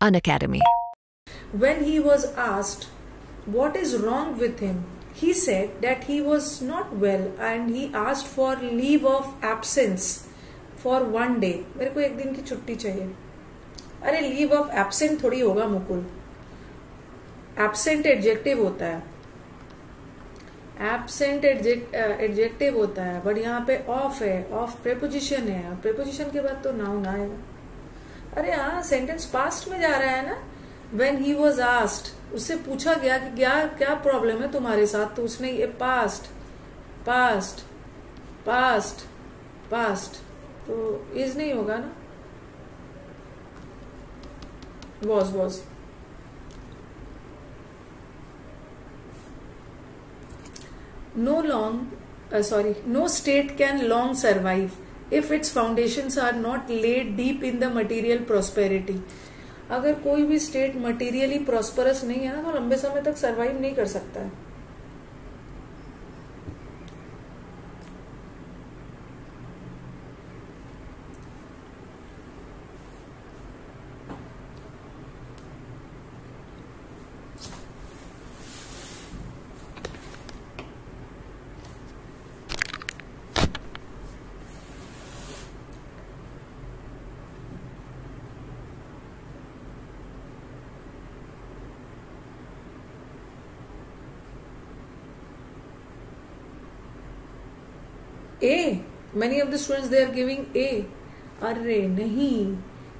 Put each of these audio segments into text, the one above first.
Unacademy. When he was asked what is wrong with him, he said that he was not well and he asked for leave of absence for 1 day. मेरे को 1 दिन की छुट्टी चाहिए. अरे leave of absent थोड़ी होगा Mukul. Absent adjective होता है, एब्सेंट एडजेक्टिव होता है, बट यहाँ पे ऑफ है, ऑफ प्रेपोजिशन है, प्रेपोजिशन के बाद तो नाउन आएगा. अरे हाँ, सेंटेंस पास्ट में जा रहा है ना. When he was asked, उससे पूछा गया कि क्या प्रॉब्लम है तुम्हारे साथ, तो उसने ये पास्ट पास्ट पास्ट पास्ट तो इज नहीं होगा ना. was no state can long survive if its foundations are not laid deep in the material prosperity. अगर कोई भी स्टेट मटेरियली प्रॉस्परस नहीं है ना, तो लंबे समय तक सरवाइव नहीं कर सकता है. A. Many of the students they are giving A. अरे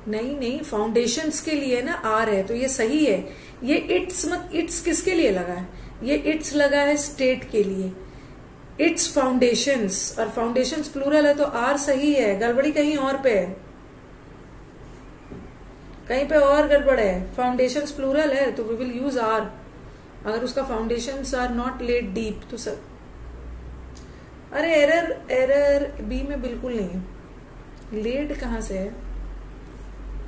नहीं फाउंडेशंस के लिए ना आर है, तो ये सही है. ये इट्स किसके लिए लगा है? ये इट्स लगा है स्टेट के लिए. इट्स फाउंडेशंस, और फाउंडेशंस प्लूरल है तो आर सही है. गड़बड़ी कहीं और पे है, कहीं पे और गड़बड़ है. फाउंडेशंस प्लूरल है तो वी विल यूज आर. अगर उसका foundations are not laid deep तो सब. अरे एरर बी में बिल्कुल नहीं है. लेड कहां से है?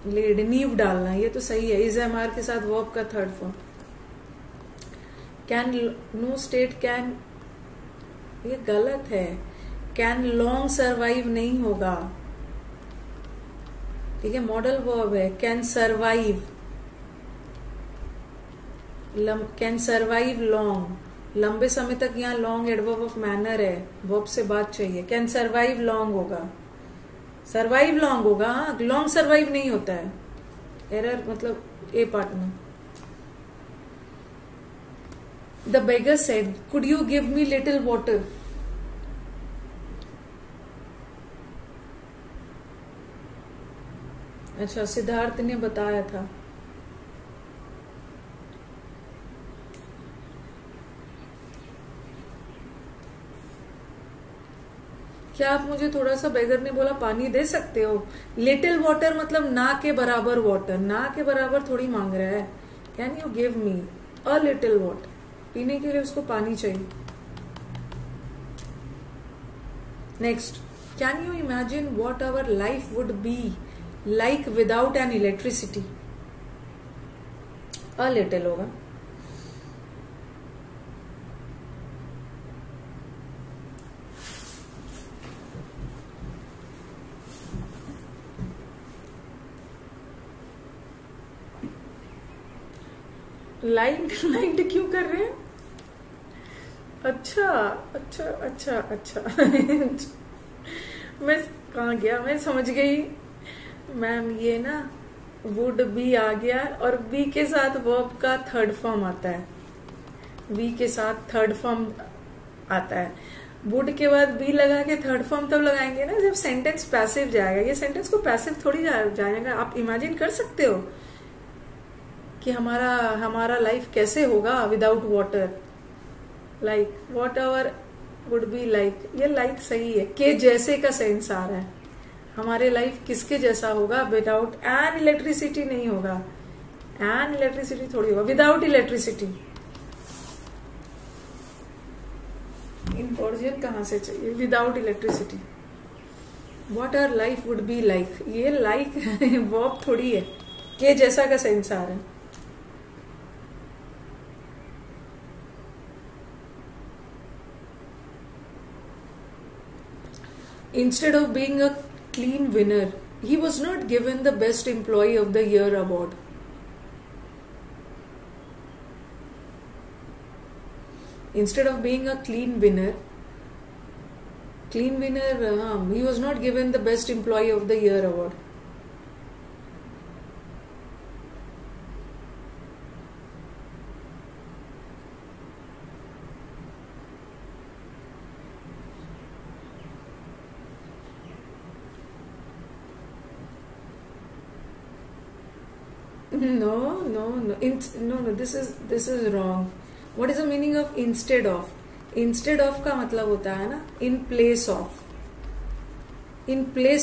लेड नींव डालना, ये तो सही है. इज एम आर के साथ वर्ब का third form. Can no state can, ये गलत है. कैन लॉन्ग सरवाइव नहीं होगा. ठीक है, मॉडल वर्ब है. Can survive, can survive long, लंबे समय तक. यहाँ लॉन्ग एडवर्ब ऑफ मैनर है, वर्ब से बात चाहिए. कैन सरवाइव लॉन्ग होगा, सरवाइव लॉन्ग होगा. हाँ, लॉन्ग सरवाइव नहीं होता है. एरर मतलब ए पार्ट में. The beggar said could you give me little water. अच्छा, सिद्धार्थ ने बताया था. क्या आप मुझे थोड़ा सा, बेगर ने बोला, पानी दे सकते हो? लिटिल वाटर मतलब ना के बराबर वाटर. ना के बराबर थोड़ी मांग रहा है. Can you give me a little water? पीने के लिए उसको पानी चाहिए. Next, can you imagine what our life would be like without an electricity. A little होगा. लाइट क्यों कर रहे हैं? अच्छा मैं कहाँ गया, मैं समझ गई मैम. ये ना वुड बी आ गया और बी के साथ वर्ब का थर्ड फॉर्म आता है. बी के साथ थर्ड फॉर्म आता है. वुड के बाद बी लगा के थर्ड फॉर्म तब लगाएंगे ना जब सेंटेंस पैसिव जाएगा. ये सेंटेंस को पैसिव थोड़ी जाएगा. आप इमेजिन कर सकते हो कि हमारा लाइफ कैसे होगा without water. Like what ever would be like, ये लाइक सही है. के जैसे का सेंस आ रहा है. हमारे लाइफ किसके जैसा होगा? विदाउट एन इलेक्ट्रिसिटी नहीं होगा. एन इलेक्ट्रिसिटी थोड़ी होगा, विदाउट इलेक्ट्रिसिटी. इंपोर्जन कहां से चाहिए? Without electricity. What our life would be like, ये लाइक वर्ब थोड़ी है. के जैसा का सेंस आ रहा है. Instead of being a clean winner, he was not given the best employee of the year award. Instead of being a clean winner, he was not given the best employee of the year award. No. This is wrong. What is the meaning of instead of? Instead of का मतलब होता है ना in place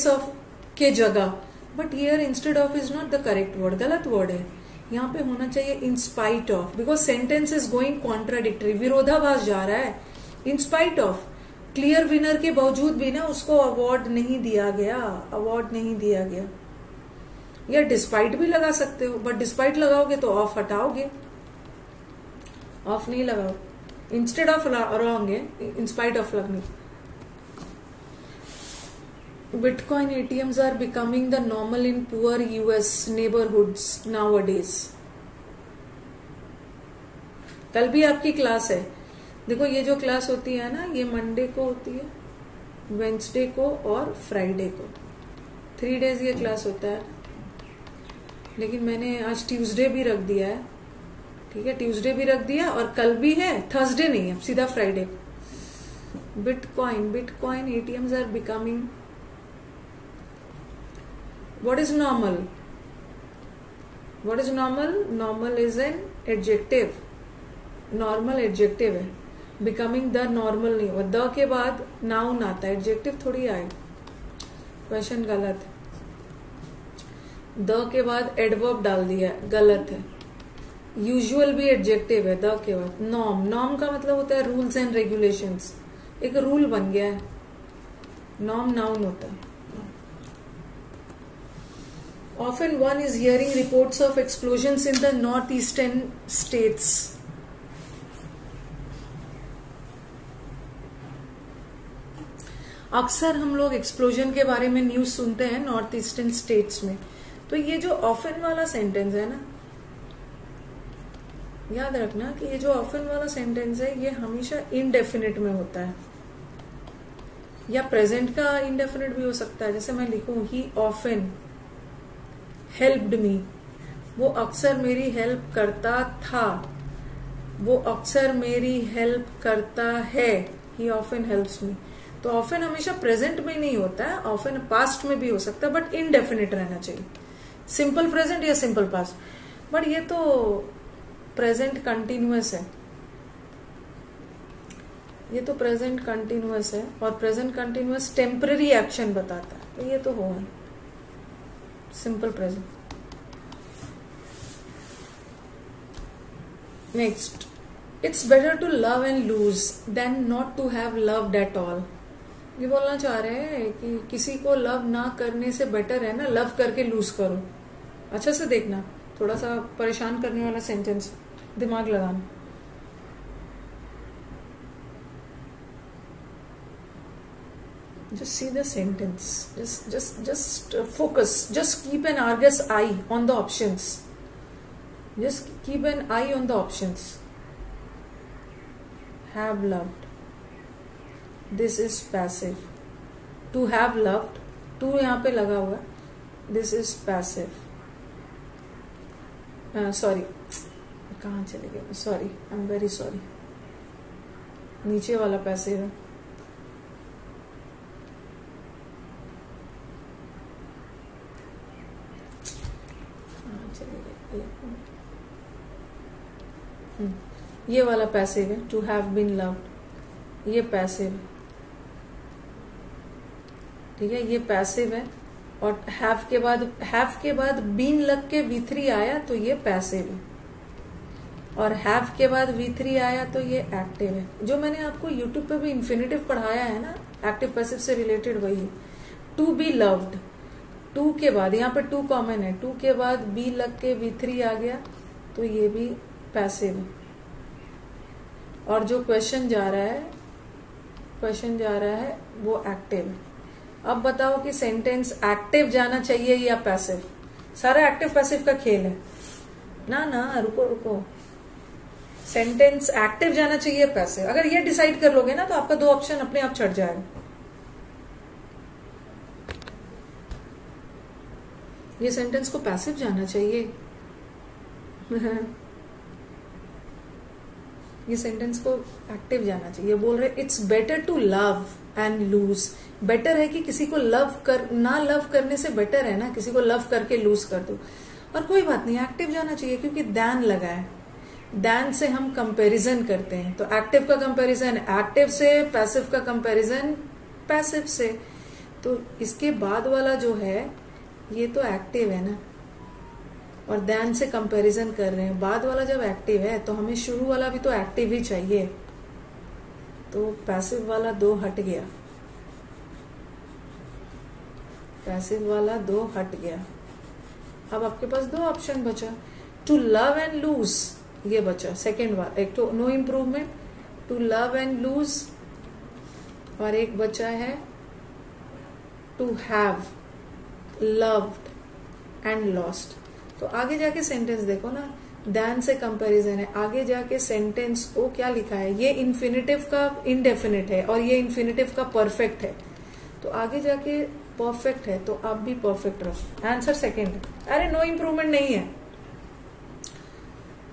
of के जगह. But here instead of is not the correct word. गलत word है. यहाँ पे होना चाहिए in spite of, because sentence is going contradictory. विरोधाभास जा रहा है. In spite of, clear winner के बावजूद भी ना उसको अवार्ड नहीं दिया गया. या डिस्पाइट भी लगा सकते हो, बट डिस्पाइट लगाओगे तो ऑफ हटाओगे, ऑफ नहीं लगाओ. इंस्टेड ऑफ रॉन्ग है, इन स्पाइट ऑफ लगनी. Bitcoin ATMs are becoming the normal in poor US neighbourhoods nowadays. कल भी आपकी क्लास है. देखो ये जो क्लास होती है ना, ये मंडे को होती है, वेंसडे को और फ्राइडे को. 3 days ये क्लास होता है. लेकिन मैंने आज ट्यूसडे भी रख दिया है. ठीक है, ट्यूसडे भी रख दिया और कल भी है. थर्सडे नहीं है, सीधा Friday. Bitcoin ATMs are becoming. What is normal? Normal is an adjective. Normal adjective है. बिकमिंग द नॉर्मल नहीं हुआ. द के बाद नाउन आता है, एडजेक्टिव थोड़ी आए. क्वेश्चन गलत है. द के बाद एडवर्ब डाल दिया, गलत है. यूजुअल भी एडजेक्टिव है द के बाद. नॉर्म का मतलब होता है रूल्स एंड रेगुलेशंस. एक रूल बन गया है. नॉर्म नाउन होता है. Often one is hearing reports of explosions in the northeastern states. अक्सर हम लोग एक्सप्लोजन के बारे में न्यूज सुनते हैं नॉर्थ ईस्टर्न स्टेट्स में. तो ये जो ऑफन वाला सेंटेंस है ना, याद रखना कि ये जो ऑफन वाला सेंटेंस है ये हमेशा इनडेफिनिट में होता है, या प्रेजेंट का इनडेफिनिट भी हो सकता है. जैसे मैं लिखूं ही ऑफन हेल्प्ड मी, वो अक्सर मेरी हेल्प करता था, वो अक्सर मेरी हेल्प करता है. ही ऑफन हेल्प्स मी. तो ऑफन हमेशा प्रेजेंट में नहीं होता है, ऑफन पास्ट में भी हो सकता है, बट इनडेफिनिट रहना चाहिए. सिंपल प्रेजेंट या सिंपल पास्ट. बट ये तो प्रेजेंट कंटिन्यूअस है. ये तो प्रेजेंट कंटिन्यूअस है और प्रेजेंट कंटिन्यूअस टेम्पररी एक्शन बताता है. तो ये तो हो simple present. Next, it's better to love and lose than not to have loved at all. ये बोलना चाह रहे हैं कि किसी को लव ना करने से बेटर है ना लव करके लूज करो. अच्छा से देखना, थोड़ा सा परेशान करने वाला सेंटेंस, दिमाग लगाना. Just see the sentence. Just focus. Just keep an Argus eye on the options. Just keep an eye on the options. Have loved. This is passive. To have loved. To यहाँ पे लगा हुआ. This is passive. Sorry. कहाँ चले गए? Sorry. I'm very sorry. नीचे वाला passive है. ये वाला पैसिव है. टू हैव बीन लव्ड, ये पैसिव. ठीक है, ये पैसिव है. और हैव के बाद बीन लग के V3 आया तो ये पैसिव है. और हैव के बाद V3 आया तो ये एक्टिव है. जो मैंने आपको यूट्यूब पे भी इन्फिनेटिव पढ़ाया है ना, एक्टिव पैसिव से रिलेटेड वही. टू बी लव्ड, टू के बाद यहाँ पे टू कॉमन है. टू के बाद बी लग के V3 आ गया तो ये भी पैसिव है. और जो क्वेश्चन जा रहा है वो एक्टिव है. अब बताओ कि सेंटेंस एक्टिव जाना चाहिए या पैसिव. सारा एक्टिव पैसिव का खेल है ना. रुको सेंटेंस एक्टिव जाना चाहिए पैसिव, अगर ये डिसाइड कर लोगे ना तो आपका 2 ऑप्शन अपने आप छट जाएगा। ये सेंटेंस को पैसिव जाना चाहिए ये सेंटेंस को एक्टिव जाना चाहिए। बोल रहे it's better to love and lose. Better है कि किसी को ना लव करने से बेटर है ना किसी को लव करके लूज कर दो। और कोई बात नहीं, एक्टिव जाना चाहिए क्योंकि दैन लगा है। दैन से हम कंपैरिजन करते हैं, तो एक्टिव का कंपैरिजन एक्टिव से, पैसिव का कंपैरिजन पैसिव से। तो इसके बाद वाला जो है ये तो एक्टिव है ना, और दैन से कंपैरिजन कर रहे हैं। बाद वाला जब एक्टिव है तो हमें शुरू वाला भी तो एक्टिव ही चाहिए, तो पैसिव वाला 2 हट गया, पैसिव वाला 2 हट गया। अब आपके पास 2 ऑप्शन बचा, टू लव एंड लूज ये बचा सेकेंड वाला, एक तो no improvement, to love and lose, और एक बचा है to have loved and lost. तो आगे जाके सेंटेंस देखो ना, दैन से कंपैरिजन है, आगे जाके सेंटेंस को क्या लिखा है, ये इन्फिनिटिव का इनडेफिनिट है और ये इन्फिनिटिव का परफेक्ट है, तो आगे जाके परफेक्ट है, तो आप भी परफेक्ट रहो। Answer second. अरे नो इम्प्रूवमेंट नहीं है,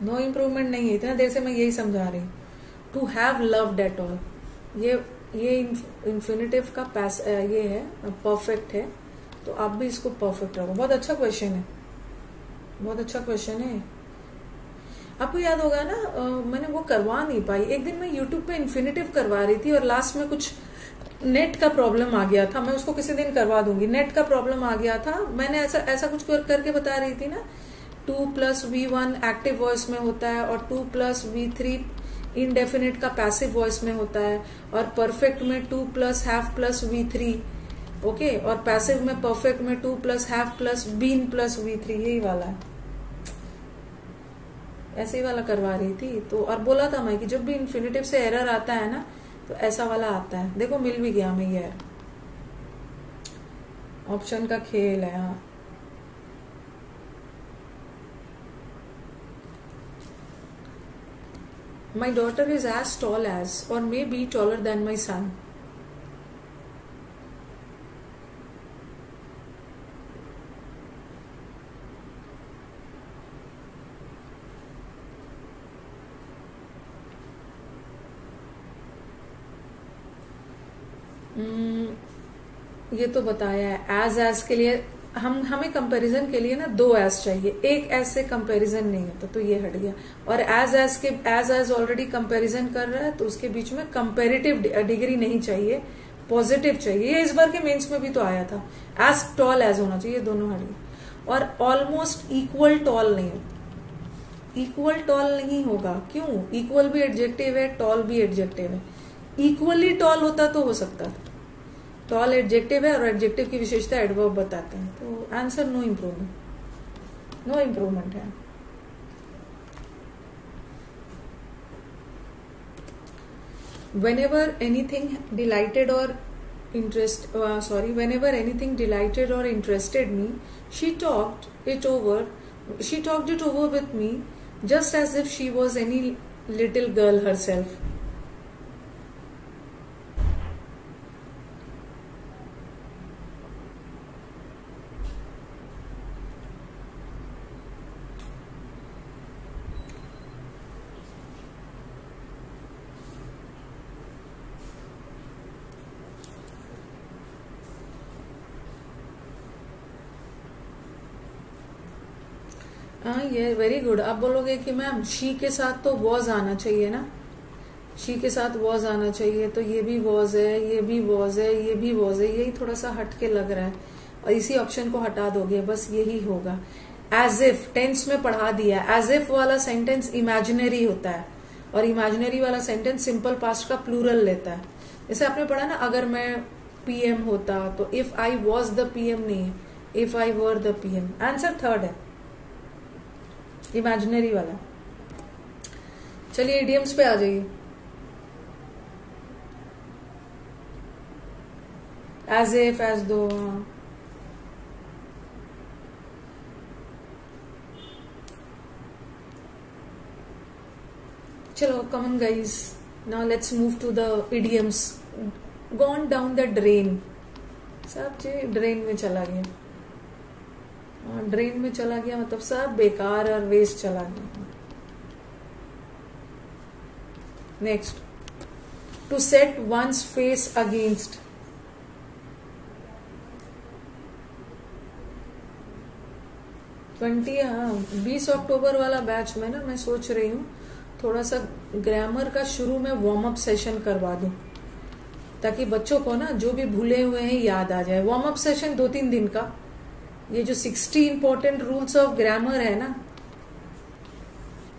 नो इम्प्रूवमेंट नहीं है, इतना देर से मैं यही समझा रही हूँ। To have loved at all, ये इन्फिनिटिव का पास ये है, परफेक्ट है, तो आप भी इसको परफेक्ट रखो। बहुत अच्छा क्वेश्चन है, बहुत अच्छा क्वेश्चन है। आपको याद होगा ना, मैंने वो करवा नहीं पाई। एक दिन मैं यूट्यूब पे इन्फिनिटिव करवा रही थी और लास्ट में कुछ नेट का प्रॉब्लम आ गया था। मैं उसको किसी दिन करवा दूंगी। नेट का प्रॉब्लम आ गया था, मैंने ऐसा कुछ करके बता रही थी ना, 2+V1 एक्टिव वॉइस में होता है और 2+V3 इनडेफिनिट का पैसिव वॉइस में होता है, और परफेक्ट में 2+have+V3, ओके, और पैसिव में परफेक्ट में 2+have+been+V3, यही वाला है, ऐसे ही वाला करवा रही थी। तो और बोला था मैं कि जब भी इन्फिनिटिव से एरर आता है ना तो ऐसा वाला आता है। देखो मिल भी गया हमें ये ऑप्शन का खेल है। हाँ, my daughter is as tall as or may be taller than my son. ये तो बताया है। एज के लिए हमें कंपैरिजन के लिए ना 2 एज चाहिए, एक एज से कंपैरिजन नहीं होता, तो ये हट गया। और एज ऑलरेडी कंपैरिजन कर रहा है, तो उसके बीच में कंपैरेटिव डिग्री नहीं चाहिए, पॉजिटिव चाहिए। ये इस बार के मेंस में भी तो आया था, एज टॉल एज होना चाहिए, दोनों हट गए। और ऑलमोस्ट इक्वल टॉल नहीं होगा, इक्वल टॉल नहीं होगा। क्यों? इक्वल भी एडजेक्टिव है, टॉल भी एडजेक्टिव है। इक्वली टॉल होता तो हो सकता था। टॉल एडजेक्टिव है और एडजेक्टिव की विशेषता एडवर्ब बताते हैं, तो answer no improvement, no improvement है। whenever anything delighted or whenever anything delighted or interested me, she talked it over with me just as if she was any little girl herself. हाँ, ये very good. आप बोलोगे कि ma'am she के साथ तो was आना चाहिए ना, शी के साथ वॉज आना चाहिए, तो ये भी वॉज है, ये भी वॉज है, ये भी वॉज है, यही थोड़ा सा हट के लग रहा है, और इसी ऑप्शन को हटा दोगे, बस यही होगा। एज इफ टेंस में पढ़ा दिया, एज इफ वाला सेंटेंस इमेजिनरी होता है, और इमेजिनरी वाला सेंटेंस सिंपल पास्ट का प्लूरल लेता है। जैसे आपने पढ़ा ना, अगर मैं पीएम होता, तो if I was the PM नहीं, if I were the PM. Answer third है, इमेजिनरी वाला। चलिए इडियम्स पे आ जाइए। एज इफ, एज दो, चलो come on guys, now let's move to the idioms. Gone down the drain. सब चीज ड्रेन में चला गया. ड्रेन में चला गया मतलब सब बेकार और वेस्ट चला गया. Next, to set one's face against. हाँ 20 अक्टूबर वाला बैच में ना मैं सोच रही हूँ थोड़ा सा ग्रामर का शुरू में वार्म अप सेशन करवा दूं, ताकि बच्चों को ना जो भी भूले हुए हैं याद आ जाए. वार्म अप सेशन 2-3 दिन का. ये जो 60 इंपॉर्टेंट रूल्स ऑफ ग्रामर है ना,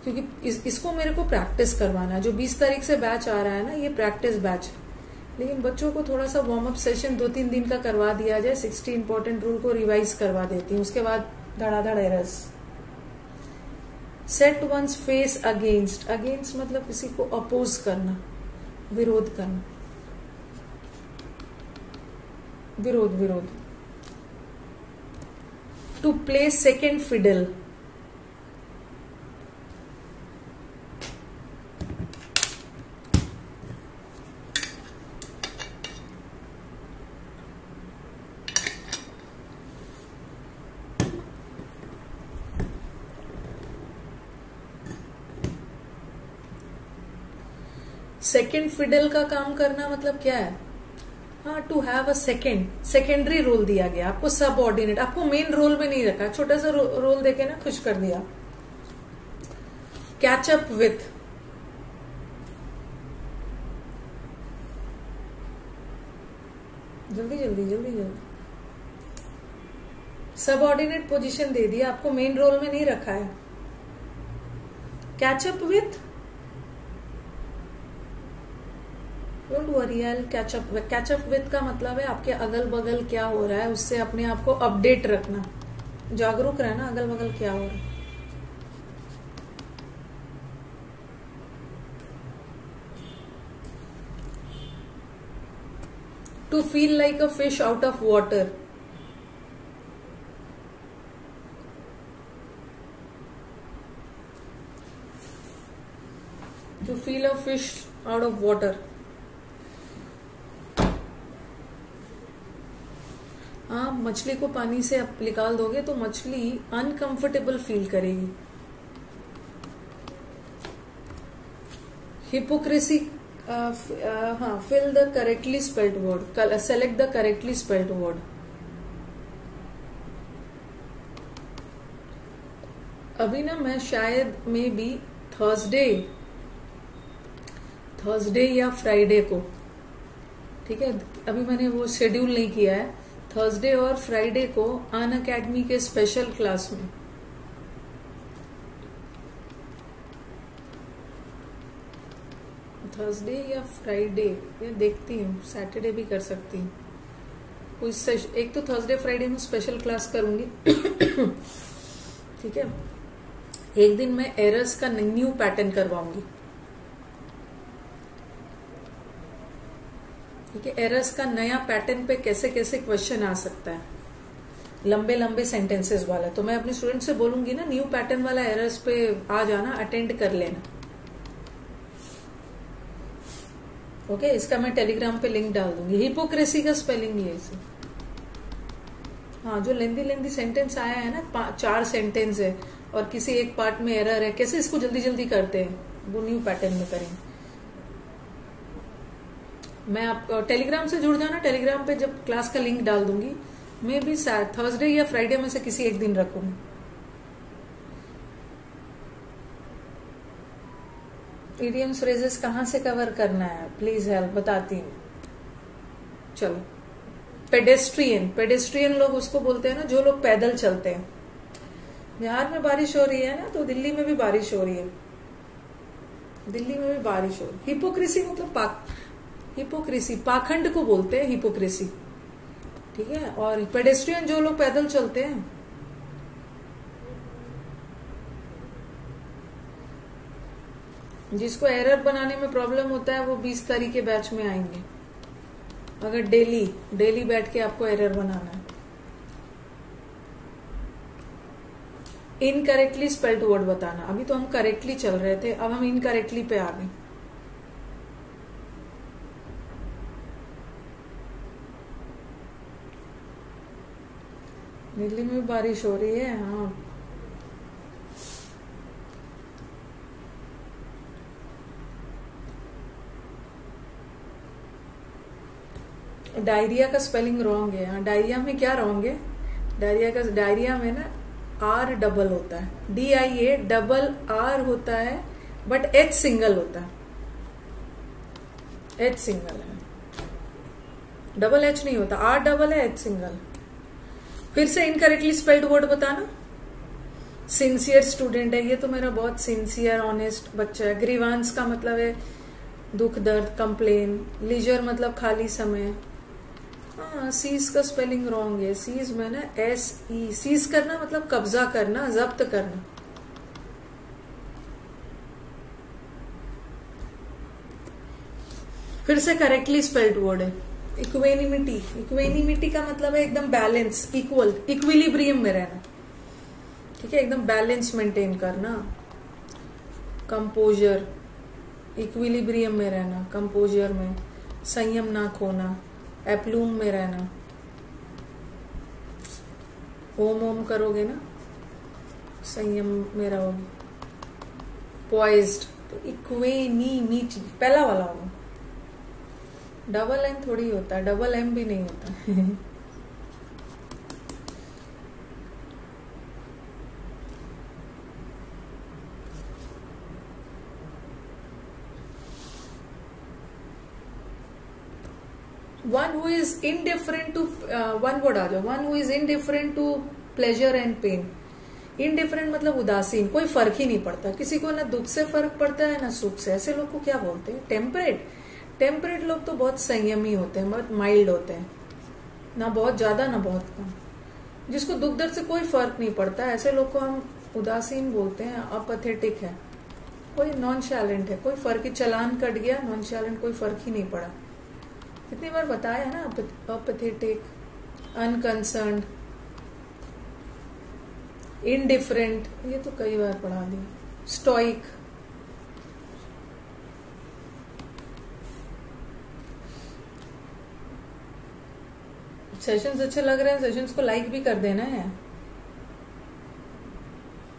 क्योंकि इसको मेरे को प्रैक्टिस करवाना है. जो 20 तारीख से बैच आ रहा है ना, ये प्रैक्टिस बैच, लेकिन बच्चों को थोड़ा सा वार्म अप सेशन 2-3 दिन का करवा दिया जाए. 60 इंपॉर्टेंट रूल को रिवाइज करवा देती हूँ, उसके बाद धड़ाधड़ errors. Set one's face against. Against मतलब किसी को अपोज करना, विरोध करना. विरोध. To play second fiddle. Second fiddle का काम करना मतलब क्या है? हाँ, to have a secondary role दिया गया आपको, सब ऑर्डिनेट. आपको मेन रोल में नहीं रखा, छोटा सा रोल देके ना खुश कर दिया. Catch up with. जल्दी. सब ऑर्डिनेट पोजिशन दे दिया, आपको मेन रोल में नहीं रखा है. Catch up with. Don't worry, I catch up. Catch up with का मतलब है आपके अगल बगल क्या हो रहा है उससे अपने आप को अपडेट रखना, जागरूक रहना अगल बगल क्या हो रहा है. To feel like a fish out of water. To feel a fish out of water. आप मछली को पानी से आप निकाल दोगे तो मछली अनकंफर्टेबल फील करेगी. हिपोक्रेसी. हाँ, fill the correctly spelled word. Select the correctly spelled word. अभी ना मैं शायद में भी थर्सडे या फ्राइडे को, ठीक है, अभी मैंने वो शेड्यूल नहीं किया है, थर्सडे और फ्राइडे को अन अकेडमी के स्पेशल क्लास में थर्सडे या फ्राइडे, या देखती हूँ सैटरडे भी कर सकती हूँ कोई एक तो थर्सडे फ्राइडे में स्पेशल क्लास करूंगी. ठीक है, एक दिन मैं एरर्स का न्यू पैटर्न करवाऊंगी. ठीक है, एरर्स का नया पैटर्न पे कैसे कैसे क्वेश्चन आ सकता है, लंबे सेंटेंसेस वाला. तो मैं अपने स्टूडेंट से बोलूंगी ना, न्यू पैटर्न वाला एरर्स पे आ जाना, अटेंड कर लेना. ओके, इसका मैं टेलीग्राम पे लिंक डाल दूंगी. हिपोक्रेसी का स्पेलिंग ये इसे. हाँ, जो लेंदी सेंटेंस आया है ना, 4 सेंटेंस है और किसी एक पार्ट में एरर है, कैसे इसको जल्दी करते हैं, वो न्यू पैटर्न में करेंगे. मैं आप टेलीग्राम से जुड़ जाना. टेलीग्राम पे जब क्लास का लिंक डाल दूंगी, मैं भी थर्सडे या फ्राइडे में से किसी एक दिन रखूंगी. इडियम्स फ्रेजेस कहाँ से कवर करना है, प्लीज हेल्प, बताती हूँ. चलो, पेडेस्ट्रियन लोग उसको बोलते हैं ना, जो लोग पैदल चलते हैं. बिहार में बारिश हो रही है ना, तो दिल्ली में भी बारिश हो रही है. हिपोक्रेसी मतलब हिपोक्रेसी पाखंड को बोलते हैं हिपोक्रेसी. ठीक है, और पेडेस्ट्रियन जो लोग पैदल चलते हैं. जिसको एरर बनाने में प्रॉब्लम होता है वो 20 तारीख के बैच में आएंगे. अगर डेली बैठ के आपको एरर बनाना है. इनकरेक्टली स्पेल्ड वर्ड बताना। अभी तो हम करेक्टली चल रहे थे, अब हम इनकरेक्टली पे आ गए। दिल्ली में भी बारिश हो रही है। हाँ, डायरिया का स्पेलिंग रॉन्ग है। हाँ, डायरिया में क्या रॉन्ग है? डायरिया में ना आर डबल होता है, DIA डबल आर होता है, बट H सिंगल होता है। H सिंगल है, डबल H नहीं होता। आर डबल है, H सिंगल। फिर से इनकरेक्टली स्पेल्ड वर्ड बताना। सिंसियर स्टूडेंट है, ये तो मेरा बहुत सिंसियर ऑनेस्ट बच्चा है। ग्रीवांस का मतलब है दुख दर्द, कंप्लेन। लीजर मतलब खाली समय। हाँ, सीज का स्पेलिंग रॉन्ग है। सीज में ना SE, सीज करना मतलब कब्जा करना, जब्त करना। फिर से करेक्टली स्पेल्ड वर्ड है इक्वेनिमिटी। इक्वेनिमिटी का मतलब है एकदम बैलेंस, इक्वल, इक्विलिब्रियम में रहना। ठीक है, एकदम बैलेंस मेंटेन करना। कंपोजर, इक्विलिब्रियम में रहना, कंपोजर में। संयम ना खोना, एप्लूम में रहना। ओम ओम करोगे ना, संयम में रहोगे। पॉइज्ड, तो इक्वेनिमिटी पहला वाला होगा। डबल एन थोड़ी होता है, डबल एम भी नहीं होता। One who is indifferent to, one word आ जाओ। One who is indifferent to pleasure and pain. Indifferent मतलब उदासीन, कोई फर्क ही नहीं पड़ता किसी को, ना दुख से फर्क पड़ता है ना सुख से। ऐसे लोग को क्या बोलते हैं? टेम्परेट। टेम्परेट लोग तो बहुत संयमी होते हैं, बहुत माइल्ड होते हैं, ना बहुत ज्यादा ना बहुत कम, जिसको दुख दर्द से कोई फर्क नहीं पड़ता। ऐसे लोग को हम उदासीन बोलते हैं, अपैथेटिक है। कोई नॉन शैलेंट है, कोई फर्क ही, चालान कट गया, नॉन शैलेंट, कोई फर्क ही नहीं पड़ा। कितनी बार बताया है ना, अपैथेटिक, अनकंसर्न्ड, इनडिफरेंट, ये तो कई बार पढ़ा दिया। स्टोइक। सेशंस अच्छे लग रहे हैं, सेशंस को लाइक भी कर देना है।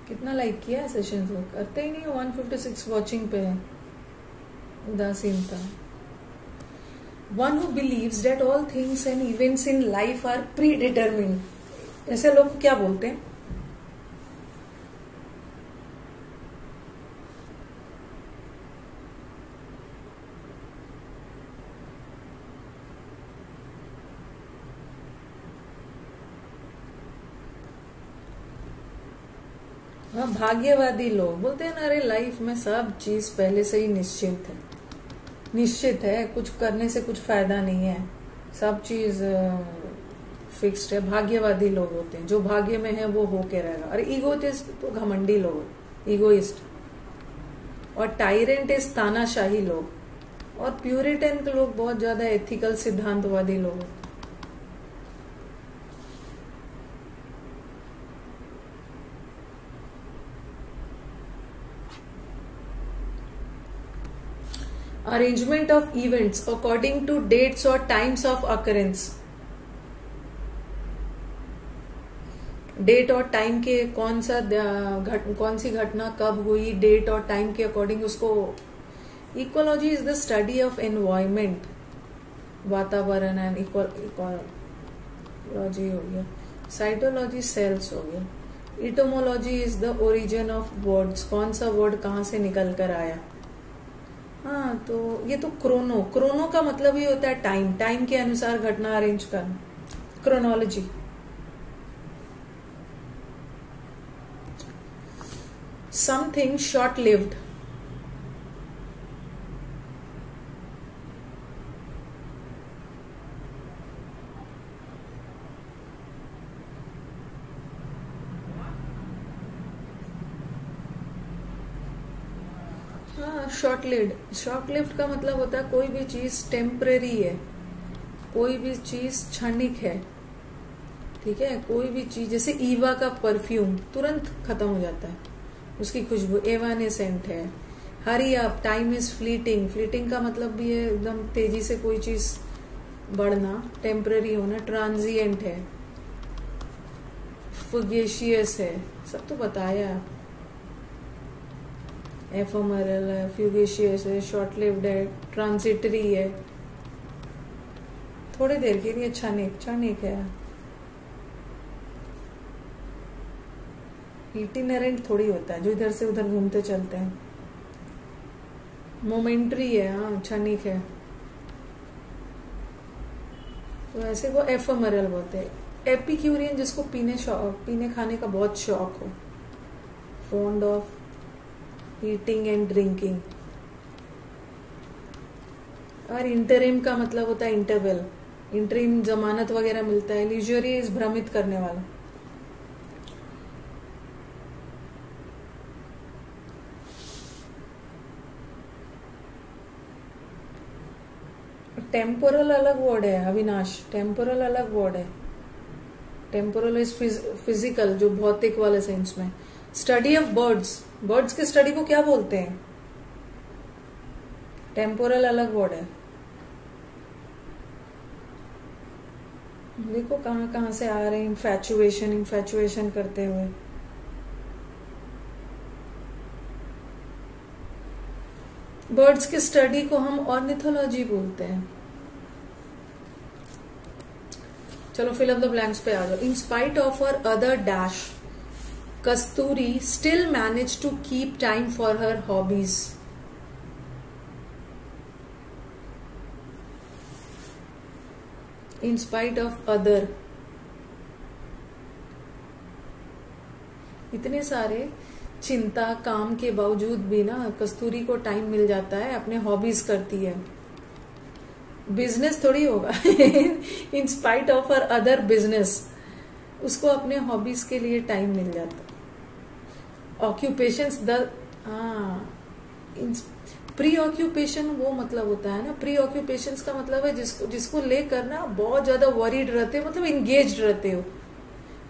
कितना लाइक किया है सेशंस को? करते ही नहीं हो। 156 वॉचिंग पे है। उदासीनता। One who believes that all things and events in life are predetermined. ऐसे लोग को क्या बोलते हैं? भाग्यवादी लोग बोलते हैं ना, अरे लाइफ में सब चीज पहले से ही निश्चित है, कुछ करने से कुछ फायदा नहीं है, सब चीज फिक्स्ड है। भाग्यवादी लोग होते हैं, जो भाग्य में है वो होके रहेगा। और ईगोइस्ट तो घमंडी लोग, ईगोइस्ट। और टायरेंट इज तानाशाही लोग। और प्यूरिटन के लोग बहुत ज्यादा एथिकल, सिद्धांतवादी लोग होते हैं। Arrangement of events according to dates और टाइम्स ऑफ अकरेंस। डेट और टाइम के कौन सी घटना कब हुई, डेट और टाइम के अकॉर्डिंग उसको। Ecology is the study of environment, वातावरण एंड इकोलॉजी हो गया। साइटोलॉजी सेल्स हो गया। Etymology is the origin of words, कौन सा वर्ड कहाँ से निकल कर आया। हाँ, तो ये तो क्रोनो का मतलब ही होता है टाइम, टाइम के अनुसार घटना अरेंज करना, क्रोनोलॉजी। Something short lived. हाँ, शॉर्ट लिव्ड का मतलब होता है कोई भी चीज टेम्परेरी है, कोई भी चीज क्षणिक है, ठीक है, कोई भी चीज जैसे ईवा का परफ्यूम तुरंत खत्म हो जाता है, उसकी खुशबू एवानेसेंट है। Hurry up, time is fleeting, fleeting का मतलब भी है एकदम तेजी से कोई चीज बढ़ना, टेम्पररी होना, ट्रांजिएंट है, फुगेशियस है, सब तो बताया आप। एफेमरल है, फ्यूगेशियस है, शॉर्ट लिव्ड है, ट्रांजिटरी है, थोड़ी देर के लिए, क्षणिक है। इटिनरेंट थोड़ी होता है जो इधर से उधर घूमते चलते हैं। मोमेंट्री है, हाँ क्षणिक है, तो ऐसे वो एफेमरल बोलते हैं। एपिक्यूरियन जिसको पीने खाने का बहुत शौक हो, fond of eating and drinking. और इंटरिम का मतलब होता है इंटरवल, इंटरिम जमानत वगैरह मिलता है। लीजरियस भ्रमित करने वाला। टेम्पोरल अलग वर्ड है अविनाश, टेम्पोरल अलग वर्ड है। टेम्पोरल इज फिजिकल, जो भौतिक वाले सेंस में। स्टडी ऑफ बर्ड्स, बर्ड्स की स्टडी को क्या बोलते हैं? टेम्पोरल अलग वर्ड है। देखो कहां कहां से आ रहे हैं, इन्फैचुएशन करते हुए। बर्ड्स की स्टडी को हम ऑर्निथोलॉजी बोलते हैं। चलो फिल ऑफ द ब्लैंक्स पे आ जाओ। In spite of her other dash, Kasturi still manage to keep time for her hobbies. In spite of other, इतने सारे चिंता काम के बावजूद भी ना कस्तूरी को टाइम मिल जाता है, अपने हॉबीज करती है। बिजनेस थोड़ी होगा इन spite of her other business, उसको अपने हॉबीज के लिए टाइम मिल जाता। ऑक्यूपेशंस प्री ऑक्यूपेशन वो मतलब होता है ना, प्री ऑक्यूपेशंस का मतलब है जिसको लेकर ना बहुत ज्यादा वरीड रहते हो, मतलब इंगेज्ड रहते हो,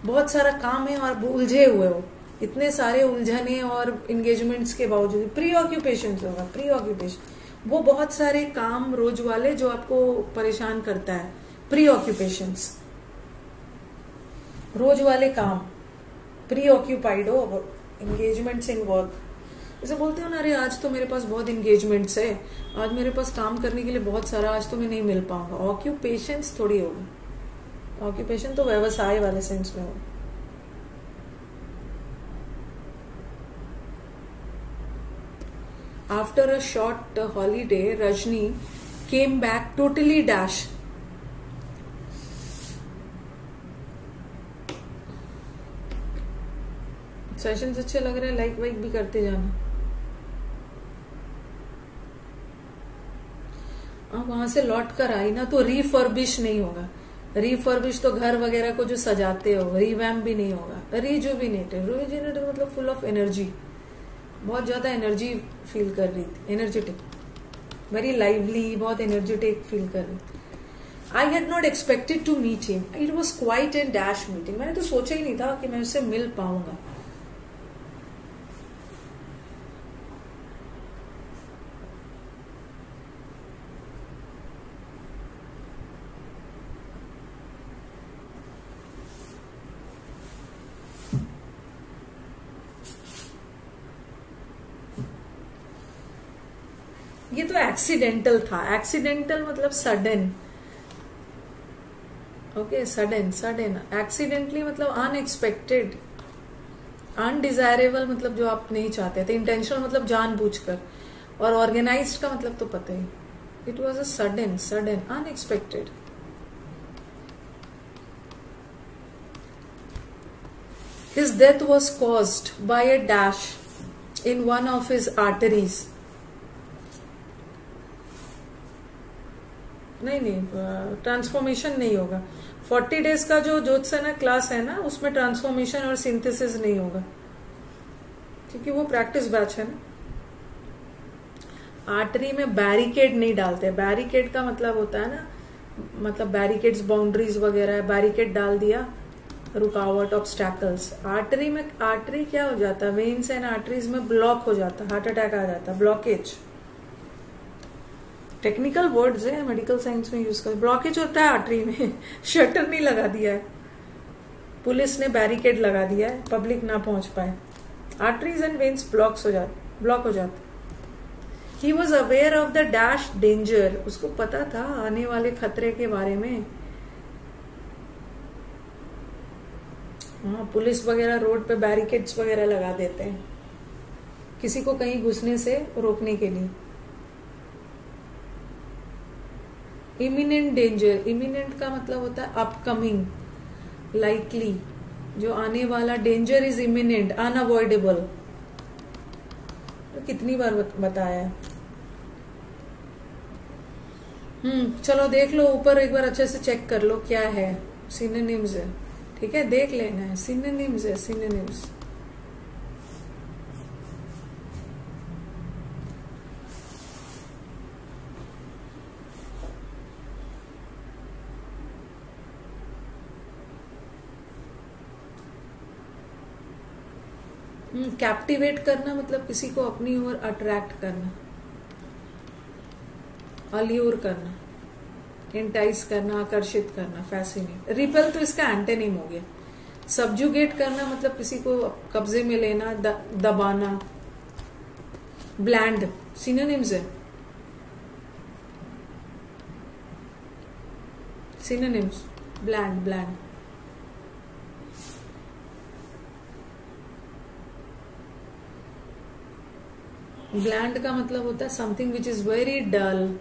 बहुत सारा काम है और उलझे हुए हो, इतने सारे उलझने और इंगेजमेंट्स के बावजूद प्री ऑक्यूपेशन होगा। प्री ऑक्यूपेशन वो बहुत सारे काम रोज वाले जो आपको परेशान करता है, प्री ऑक्यूपेशंस, रोज वाले काम, प्री ऑक्यूपाइड हो, एंगेजमेंट्स इन वर्क। जैसे बोलते हो ना, अरे आज तो मेरे पास बहुत एंगेजमेंट्स है, आज मेरे पास काम करने के लिए बहुत सारा, आज तो मैं नहीं मिल पाऊंगा। ऑक्यूपेशंस थोड़ी होगा, ऑक्यूपेशन तो व्यवसाय वाले सेंस में होगा। After a short holiday, Rajni came back totally dash. Sessions अच्छे लग रहे हैं, लाइक वाइक भी करते जाना। अब वहां से लौट कर आई ना, तो रीफर्बिश नहीं होगा। रीफर्बिश तो घर वगैरह को जो सजाते हो, रिवैम्प भी नहीं होगा। रिजुविनेटेड मतलब फुल ऑफ एनर्जी, बहुत ज्यादा एनर्जी फील कर रही थी, एनर्जेटिक, वेरी लाइवली, बहुत एनर्जेटिक फील कर रही थी। I had not expected to meet him, it was quite an dash meeting. मैंने तो सोचा ही नहीं था कि मैं उससे मिल पाऊंगा। ये तो एक्सीडेंटल था। एक्सीडेंटल मतलब सडन, ओके, सडन। एक्सीडेंटली मतलब अनएक्सपेक्टेड, अनडिजायरेबल मतलब जो आप नहीं चाहते थे, इंटेंशनल मतलब जानबूझकर, और ऑर्गेनाइज्ड का मतलब तो पता ही। It was a sudden unexpected. His death was caused by a dash in one of his arteries. नहीं, ट्रांसफॉर्मेशन नहीं होगा। 40 डेज का जो ज्योत्सना क्लास है ना, उसमें ट्रांसफॉर्मेशन और सिंथेसिस नहीं होगा, क्योंकि वो प्रैक्टिस बैच है ना। आर्टरी में बैरिकेड नहीं डालते। बैरिकेड का मतलब होता है ना, मतलब बैरिकेड्स, बाउंड्रीज वगैरह, बैरिकेड डाल दिया रुकावट, ऑब्स्टैकल्स। आर्टरी में, आर्टरी क्या हो जाता है, वेन्स एंड आर्टरीज में ब्लॉक हो जाता है, हार्ट अटैक आ जाता है, ब्लॉकेज। टेक्निकल वर्ड्स है, मेडिकल साइंस में यूज कर। ब्लॉकेज होता है आर्टरी में। शटर नहीं लगा दिया है, पुलिस ने बैरिकेड लगा दिया है, पब्लिक ना पहुंच पाए, आर्टरीज एंड वेन्स ब्लॉक हो जाते। He was aware of the dash danger, उसको पता था आने वाले खतरे के बारे में। हाँ, पुलिस वगैरह रोड पे बैरिकेड्स वगैरह लगा देते हैं किसी को कहीं घुसने से रोकने के लिए। इमिनेंट डेंजर, इमिनेंट का मतलब होता है अपकमिंग, लाइकली, जो आने वाला। Danger is imminent, unavoidable. तो कितनी बार बताया है। चलो देख लो ऊपर एक बार अच्छे से चेक कर लो क्या है। सिनोनिम्स है, ठीक है, देख लेना है। सिनोनिम्स है, सिनोनिम्स। कैप्टिवेट करना मतलब किसी को अपनी ओर अट्रैक्ट करना, अल्यूर करना, एंटाइस करना, आकर्षित करना, फैसिनेट। रिपेल तो इसका एंटेनिम हो गया। सब्जुगेट करना मतलब किसी को कब्जे में लेना, दबाना। ब्लैंड सिनोनिम्स है, सिनोनिम्स। Bland, bland. ब्लैंड का मतलब होता है something which is very dull,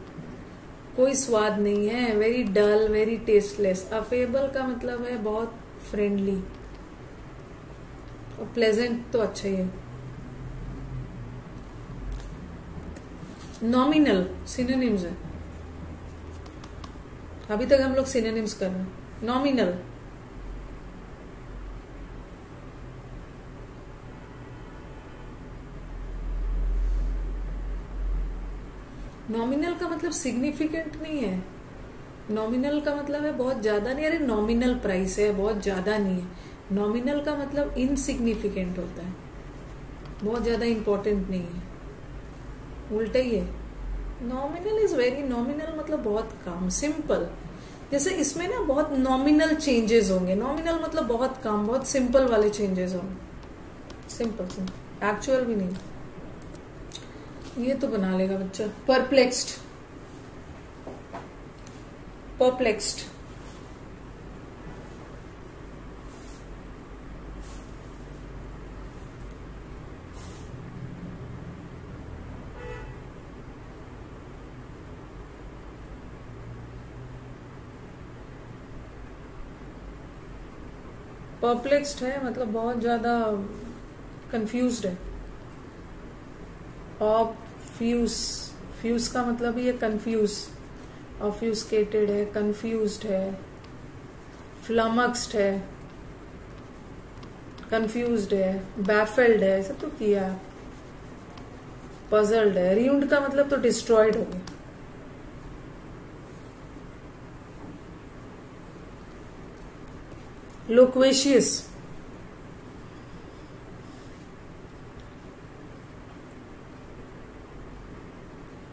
कोई स्वाद नहीं है, very dull, very tasteless. Affable का मतलब है बहुत फ्रेंडली, और प्लेजेंट तो अच्छा ही है। नॉमिनल सिनोनिम्स है, अभी तक हम लोग सिनोनिम्स कर रहे हैं। नॉमिनल, नॉमिनल का मतलब सिग्निफिकेंट नहीं है। नॉमिनल का मतलब है बहुत ज्यादा नहीं। अरे नॉमिनल प्राइस है, बहुत ज्यादा नहीं है। नॉमिनल का मतलब इनसिग्निफिकेंट होता है, बहुत ज्यादा इंपॉर्टेंट नहीं है, उल्टा ही है। नॉमिनल इज वेरी, नॉमिनल मतलब बहुत कम, सिंपल। जैसे इसमें ना बहुत नॉमिनल चेंजेस होंगे। नॉमिनल मतलब बहुत कम, बहुत सिंपल वाले चेंजेस होंगे। सिंपल, सिंपल, एक्चुअल भी नहीं। ये तो बना लेगा बच्चा। Perplexed, perplexed. परप्लेक्स्ड है मतलब बहुत ज्यादा कंफ्यूज्ड है। ऑब्फ्यूज, फ्यूज का मतलब ही है कंफ्यूज। ऑब्फ्यूस्केटेड है, कंफ्यूज्ड है, फ्लमक्स्ड है, कंफ्यूज्ड है, बैफल्ड है, सब तो किया। पजल्ड है। रियूंड का मतलब तो डिस्ट्रॉयड हो गया। लोक्वेशियस,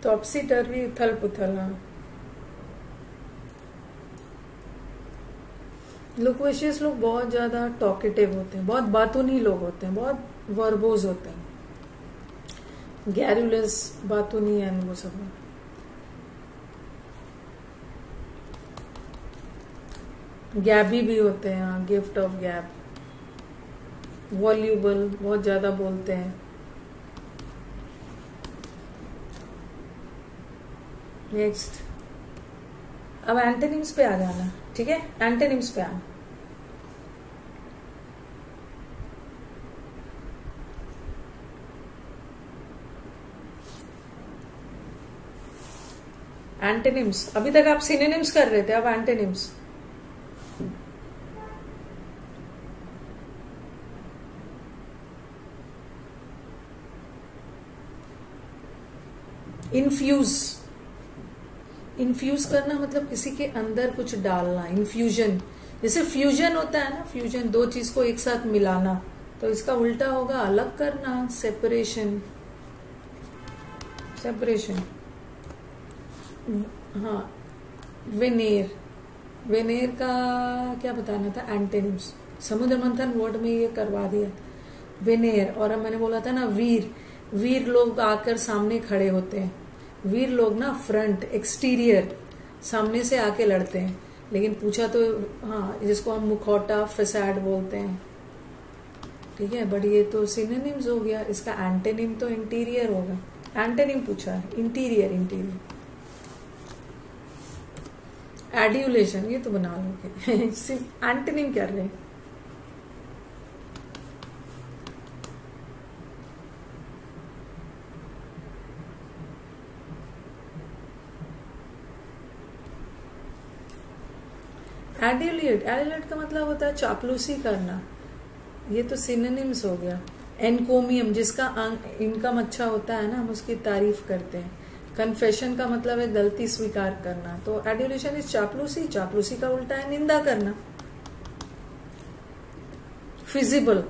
टॉप्सी टर्वी, उथल पुथल। लोक्वेशियस लोग बहुत ज्यादा टॉकेटिव होते हैं, बहुत बातूनी लोग होते हैं, बहुत वर्बोज होते हैं। गैरुलस, बातूनी एंड वो सब। गैबी भी होते हैं, गिफ्ट ऑफ गैब। वॉल्यूबल, बहुत ज्यादा बोलते हैं। नेक्स्ट, अब एंटोनिम्स पे आ जाना, ठीक है। एंटोनिम्स पे आना। एंटोनिम्स, अभी तक आप सिनोनिम्स कर रहे थे, अब एंटोनिम्स। इन्फ्यूज, इन्फ्यूज करना मतलब किसी के अंदर कुछ डालना। इन्फ्यूजन, जैसे फ्यूजन होता है ना, फ्यूजन, दो चीज को एक साथ मिलाना, तो इसका उल्टा होगा अलग करना, सेपरेशन। सेपरेशन, हाँ। वेनेर, वेनेर का क्या बताना था, एंटेनिम्स। समुद्र मंथन वर्ड में ये करवा दिया, वेनेर। और अब मैंने बोला था ना वीर, वीर लोग आकर सामने खड़े होते हैं। वीर लोग ना फ्रंट, एक्सटीरियर, सामने से आके लड़ते हैं। लेकिन पूछा तो, हाँ, जिसको हम मुखौटा, फैसाड बोलते हैं, ठीक है, बट ये तो सिनोनिम्स हो गया। इसका एंटेनिम तो इंटीरियर होगा। एंटेनिम पूछा है, इंटीरियर, इंटीरियर। एड्यूलेशन, ये तो बना लोगे। एंटेनिम कर रहे हैं। एड्यूलेट, एड्यूलेट का मतलब होता है चापलूसी करना। ये तो सिनोनिम्स हो गया। एनकोमियम, जिसका इनकम अच्छा होता है ना, हम उसकी तारीफ करते हैं। कन्फेशन का मतलब है गलती स्वीकार करना। तो एड्यूलेशन इज चापलूसी, चापलूसी का उल्टा है निंदा करना। फिजिबल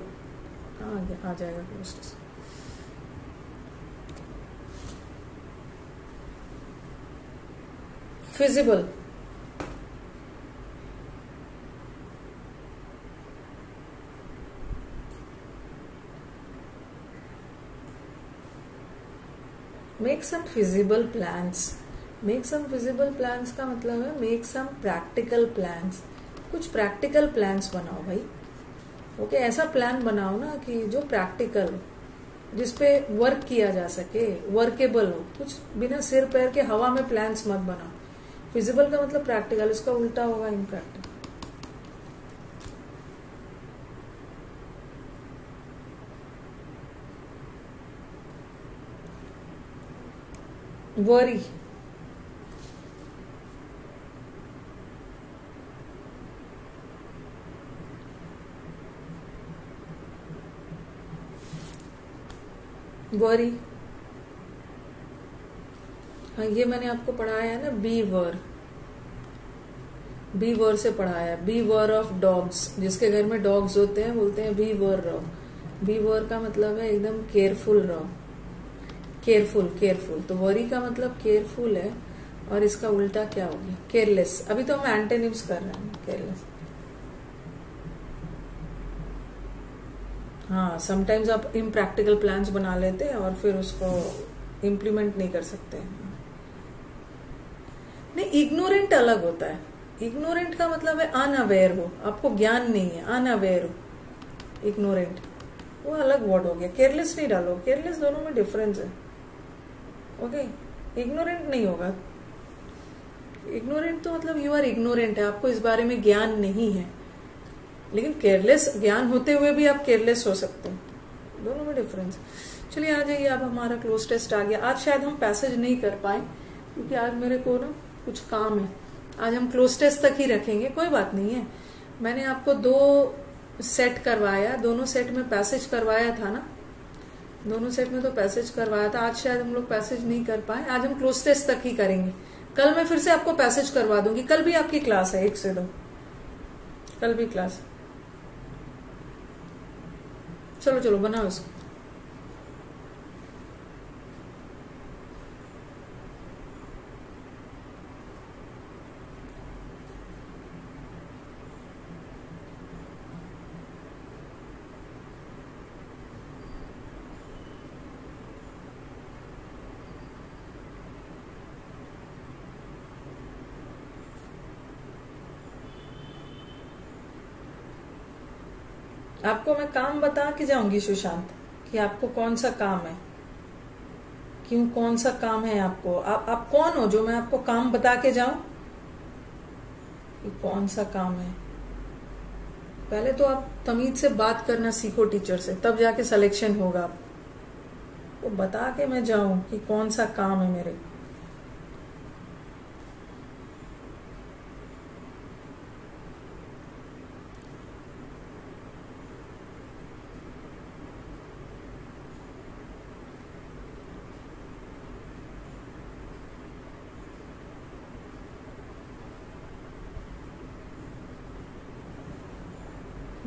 आ जाएगा close. Feasible, make some feasible plans. Make some feasible plans का मतलब है मेक सम प्रैक्टिकल प्लान्स। कुछ प्रैक्टिकल प्लान्स बनाओ भाई। ओके, ऐसा प्लान बनाओ ना कि जो प्रैक्टिकल हो, जिसपे वर्क किया जा सके, वर्केबल हो। कुछ बिना सिर पैर के हवा में प्लान्स मत बनाओ। फिजिबल का मतलब प्रैक्टिकल, इसका उल्टा होगा इम्प्रैक्टिकल। वरी, वरी, हाँ, ये मैंने आपको पढ़ाया है ना, बी वर, बी वर से पढ़ाया। बी वर ऑफ डॉग्स, जिसके घर में डॉग्स होते हैं बोलते हैं बी वर रहो। बी वर का मतलब है एकदम केयरफुल रहो, केयरफुल, केयरफुल। तो वरी का मतलब केयरफुल है, और इसका उल्टा क्या हो गया, केयरलेस। अभी तो हम एंटेनिम्स कर रहे हैं, केयरलेस। हाँ, समटाइम्स आप इम्प्रैक्टिकल प्लान्स बना लेते हैं और फिर उसको इम्प्लीमेंट नहीं कर सकते। नहीं, इग्नोरेंट अलग होता है। इग्नोरेंट का मतलब है अनअवेयर हो, आपको ज्ञान नहीं है, अनअवेयर हो। इग्नोरेंट वो अलग वर्ड हो गया। केयरलेस नहीं डालो, केयरलेस, दोनों में डिफरेंस है। ओके, इग्नोरेंट नहीं होगा। इग्नोरेंट तो मतलब यू आर इग्नोरेंट है, आपको इस बारे में ज्ञान नहीं है। लेकिन केयरलेस, ज्ञान होते हुए भी आप केयरलेस हो सकते हैं, दोनों में डिफरेंस। चलिए आ जाइए, अब हमारा क्लोज टेस्ट आ गया। आज शायद हम पैसेज नहीं कर पाए क्योंकि आज मेरे को ना कुछ काम है। आज हम क्लोज टेस्ट तक ही रखेंगे, कोई बात नहीं है। मैंने आपको 2 सेट करवाया, दोनों सेट में पैसेज करवाया था ना, दोनों सेट में तो पैसेज करवाया था। आज शायद हम लोग पैसेज नहीं कर पाए, आज हम क्लोज टेस्ट तक ही करेंगे। कल मैं फिर से आपको पैसेज करवा दूंगी। कल भी आपकी क्लास है 1 से 2, कल भी क्लास। चलो चलो बनाओ इसको। आपको मैं काम बता के जाऊंगी सुशांत, कि आपको कौन सा काम है, क्यों, कौन सा काम है आपको। आप कौन हो जो मैं आपको काम बता के जाऊं कि कौन सा काम है। पहले तो आप तमीज से बात करना सीखो टीचर से, तब जाके सिलेक्शन होगा। आपको बता के मैं जाऊं कि कौन सा काम है मेरे।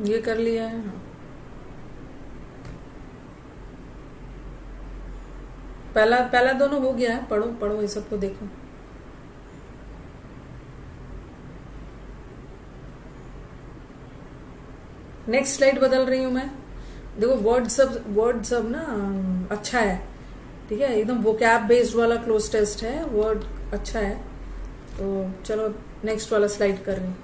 ये कर लिया है। हाँ, पहला पहला दोनों हो गया है। पढ़ो पढ़ो, ये सबको देखो। नेक्स्ट स्लाइड बदल रही हूं मैं। देखो वर्ड सब ना अच्छा है, ठीक है, एकदम वोकैब बेस्ड वाला क्लोज टेस्ट है, वर्ड अच्छा है। तो चलो नेक्स्ट वाला स्लाइड कर रही हूँ।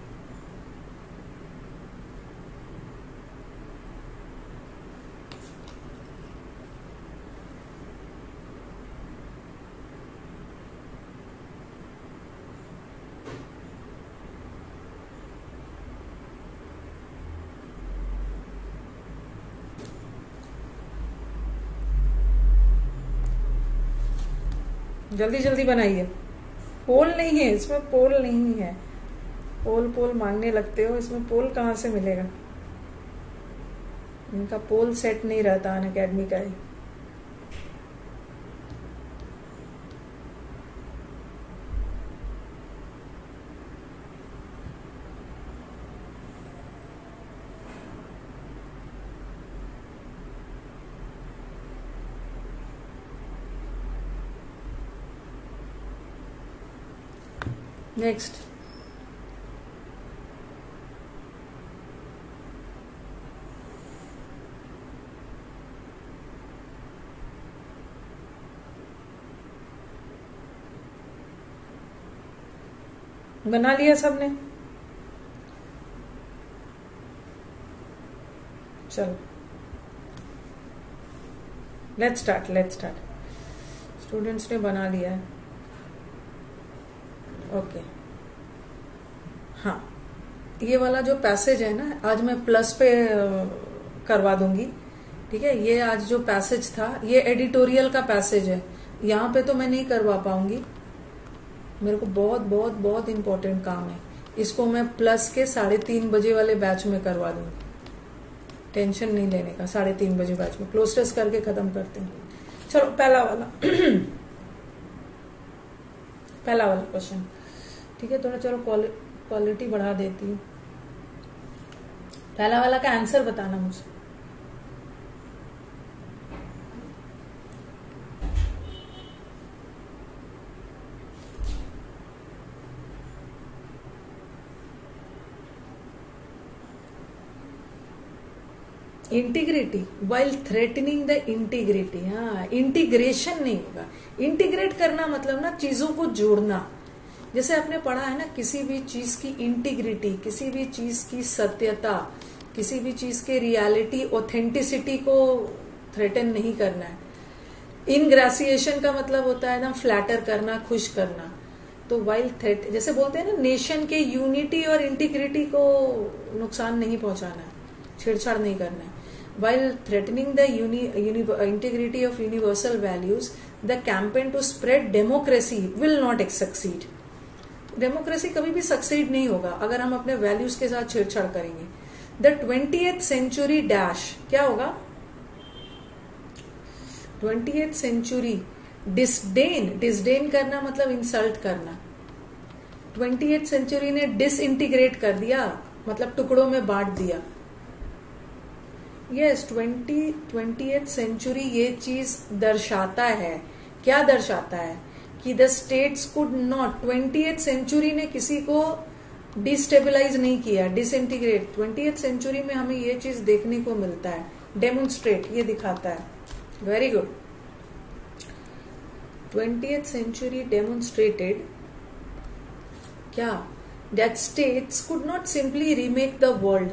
जल्दी जल्दी बनाइए। पोल नहीं है इसमें, पोल नहीं है। पोल पोल मांगने लगते हो, इसमें पोल कहाँ से मिलेगा? इनका पोल सेट नहीं रहता अनअकैडमी का ही। नेक्स्ट, बना लिया सबने? चलो लेट्स स्टार्ट। स्टूडेंट्स ने बना लिया है, ओके। हाँ, ये वाला जो पैसेज है ना, आज मैं प्लस पे करवा दूंगी, ठीक है। ये आज जो पैसेज था, ये एडिटोरियल का पैसेज है, यहाँ पे तो मैं नहीं करवा पाऊंगी, मेरे को बहुत बहुत बहुत इंपॉर्टेंट काम है। इसको मैं प्लस के 3:30 बजे वाले बैच में करवा दूंगी, टेंशन नहीं लेने का। 3:30 बजे बैच में क्लोज टेस्ट करके खत्म करते हैं। चलो पहला वाला पहला वाला क्वेश्चन, ठीक है। थोड़ा चलो क्वालिटी बढ़ा देती हूँ। पहला वाला का आंसर बताना मुझे। Integrity while threatening the integrity. हाँ, इंटीग्रेशन नहीं होगा। इंटीग्रेट करना मतलब ना चीजों को जोड़ना। जैसे आपने पढ़ा है ना, किसी भी चीज की इंटीग्रिटी, किसी भी चीज की सत्यता, किसी भी चीज के रियलिटी, ऑथेंटिसिटी को थ्रेटन नहीं करना है। इनग्रेसिएशन का मतलब होता है एकदम फ्लैटर करना, खुश करना। तो वाइल थ्रेट, जैसे बोलते हैं ना, नेशन के यूनिटी और इंटीग्रिटी को नुकसान नहीं पहुंचाना है, छेड़छाड़ नहीं करना है। While threatening the integrity of universal values, the campaign to spread democracy will not succeed. Democracy कभी भी सक्सीड नहीं होगा अगर हम अपने वैल्यूज के साथ छेड़छाड़ करेंगे। द 20th century डैश क्या होगा? 20th century डिसडेन करना मतलब इंसल्ट करना। 20th century ने डिसइंटीग्रेट कर दिया मतलब टुकड़ों में बांट दिया। यस, 20th सेंचुरी ये चीज दर्शाता है। क्या दर्शाता है? कि the states could not, 20th century ने किसी को डिस्टेबलाइज नहीं किया, डिसइंटीग्रेट। 20th सेंचुरी में हमें ये चीज देखने को मिलता है, डेमोन्स्ट्रेट, ये दिखाता है। Very good. 20th century demonstrated क्या? That states could not simply remake the world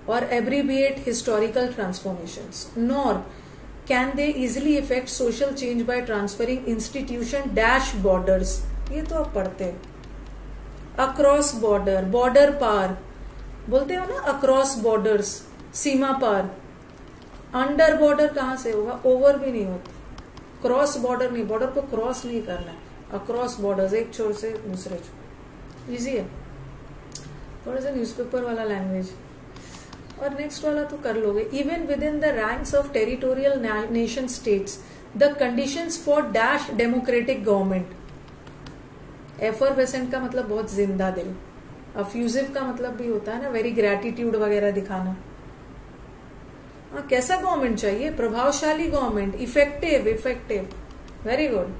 or abbreviate historical transformations, nor can they easily affect social change by transferring institution dash borders. ये तो आप पढ़ते हो। across border, border पार बोलते हो ना, across borders, सीमा पार। under border कहाँ से होगा? over भी नहीं होती। cross border नहीं, border को cross नहीं करना है। across borders, एक छोर से दूसरे छोर। इजी है, थोड़ा सा न्यूज़पेपर वाला लैंग्वेज। और नेक्स्ट वाला तो कर लोगे। Even with in the ranks of territorial nation states the conditions for dash democratic government. Effervescent का मतलब बहुत जिंदा दिल। अफ्यूजिव का मतलब भी होता है ना, वेरी ग्रेटिट्यूड वगैरह दिखाना। कैसा गवर्नमेंट चाहिए? प्रभावशाली government, effective, effective, very good.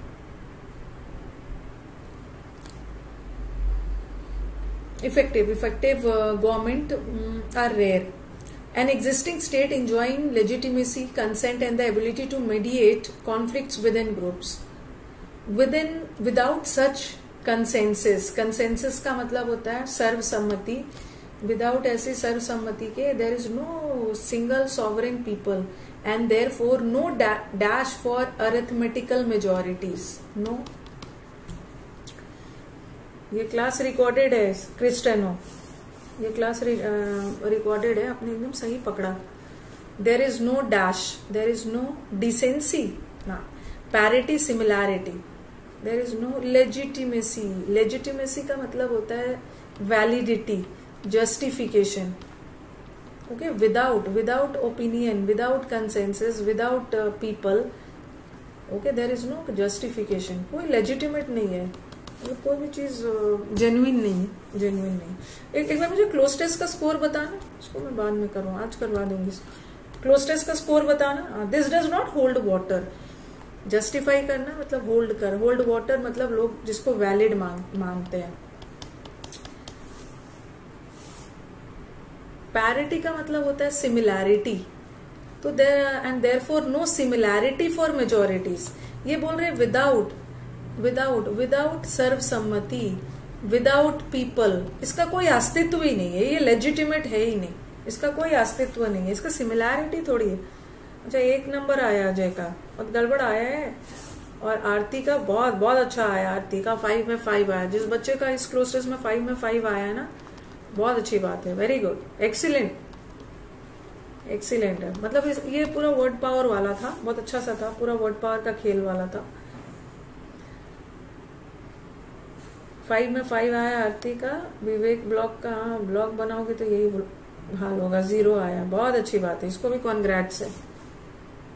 Effective government are rare. An existing state enjoying legitimacy, consent, and the ability to mediate conflicts within groups. Without such consensus, consensus का मतलब होता है सर्वसम्मति. Without ऐसी सर्वसम्मति के there is no single sovereign people and therefore no dash for arithmetical majorities. No. ये class recorded है क्रिस्टेनो, ये क्लास रिकॉर्डेड है, आपने एकदम सही पकड़ा। There is no dash, there is no decency, ना parity, similarity, there is no legitimacy. Legitimacy का मतलब होता है validity, justification. Okay, without opinion, without consensus, without people, okay, there is no justification. कोई लेजिटिमेट नहीं है, कोई भी चीज जेन्युइन नहीं, जेन्युइन नहीं। एक बार मुझे क्लोज टेस्ट का स्कोर बताना, उसको मैं बाद में करूँ, आज करवा दूंगी। क्लोज टेस्ट का स्कोर बताना। This does not hold water, justify करना मतलब होल्ड कर, होल्ड वाटर मतलब लोग जिसको वैलिड मानते हैं। पैरिटी का मतलब होता है सिमिलैरिटी, तो there and therefore no similarity for majorities. ये बोल रहे विदाउट सर्वसम्मति, विदाउट पीपल, इसका कोई अस्तित्व ही नहीं है, ये लेजिटिमेट है ही नहीं, इसका कोई अस्तित्व नहीं है, इसका सिमिलैरिटी थोड़ी है। अच्छा, 1 नंबर आया अजय का, बहुत गड़बड़ आया है, और आरती का बहुत बहुत अच्छा आया, आरती का 5 में 5 आया। जिस बच्चे का इस क्लोज टेस्ट में 5 में 5 आया है ना, बहुत अच्छी बात है, वेरी गुड, एक्सीलेंट, एक्सीलेंट है। मतलब ये पूरा वर्ड पावर वाला था, बहुत अच्छा सा था, पूरा वर्ड पावर का खेल वाला था। 5 में 5 आया आरती का। विवेक ब्लॉग का, ब्लॉग बनाओगे तो यही हाल होगा, 0 आया, बहुत अच्छी बात है, इसको भी कॉन्ग्रेट्स है।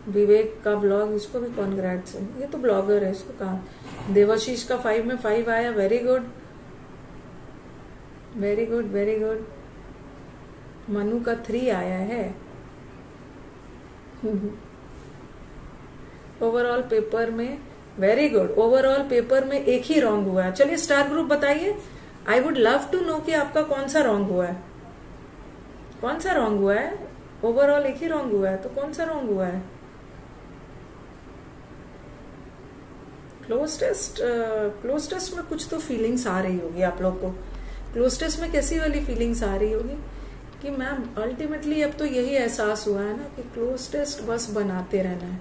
विवेक का ब्लॉग, इसको भी कॉन्ग्रेट्स है, ये तो ब्लॉगर है, इसको कहा। देवाशीष का 5 में 5 आया, very good, very good, very good. Manu का 3 आया है। ओवरऑल पेपर में वेरी गुड, ओवरऑल पेपर में एक ही रॉन्ग हुआ है। चलिए स्टार ग्रुप बताइए, I would love to know कि आपका कौन सा रॉन्ग हुआ है, कौन सा रॉन्ग हुआ है। ओवरऑल एक ही रॉन्ग हुआ है, तो कौन सा रॉन्ग हुआ है? क्लोज टेस्ट में कुछ तो फीलिंग्स आ रही होगी आप लोग को। क्लोज टेस्ट में कैसी वाली फीलिंग्स आ रही होगी कि मैम अल्टीमेटली अब तो यही एहसास हुआ है ना कि क्लोज टेस्ट बस बनाते रहना है,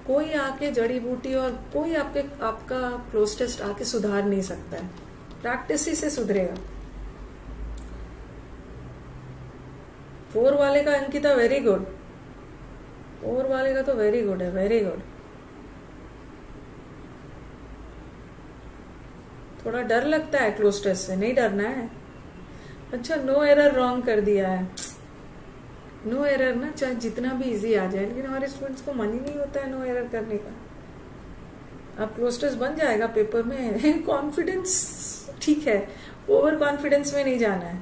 कोई आके जड़ी बूटी और कोई आपका क्लोज टेस्ट आके सुधार नहीं सकता है, प्रैक्टिस ही से सुधरेगा। 4 वाले का अंकिता वेरी गुड, 4 वाले का तो वेरी गुड है, वेरी गुड। थोड़ा डर लगता है क्लोज टेस्ट से, नहीं डरना है। अच्छा, नो एरर रॉन्ग कर दिया है। नो एरर ना चाहे जितना भी इजी आ जाए, लेकिन हमारे स्टूडेंट्स को मन ही नहीं होता है नो एरर करने का। अब क्लोज टेस्ट बन जाएगा पेपर में, कॉन्फिडेंस ठीक है, ओवर कॉन्फिडेंस में नहीं जाना है।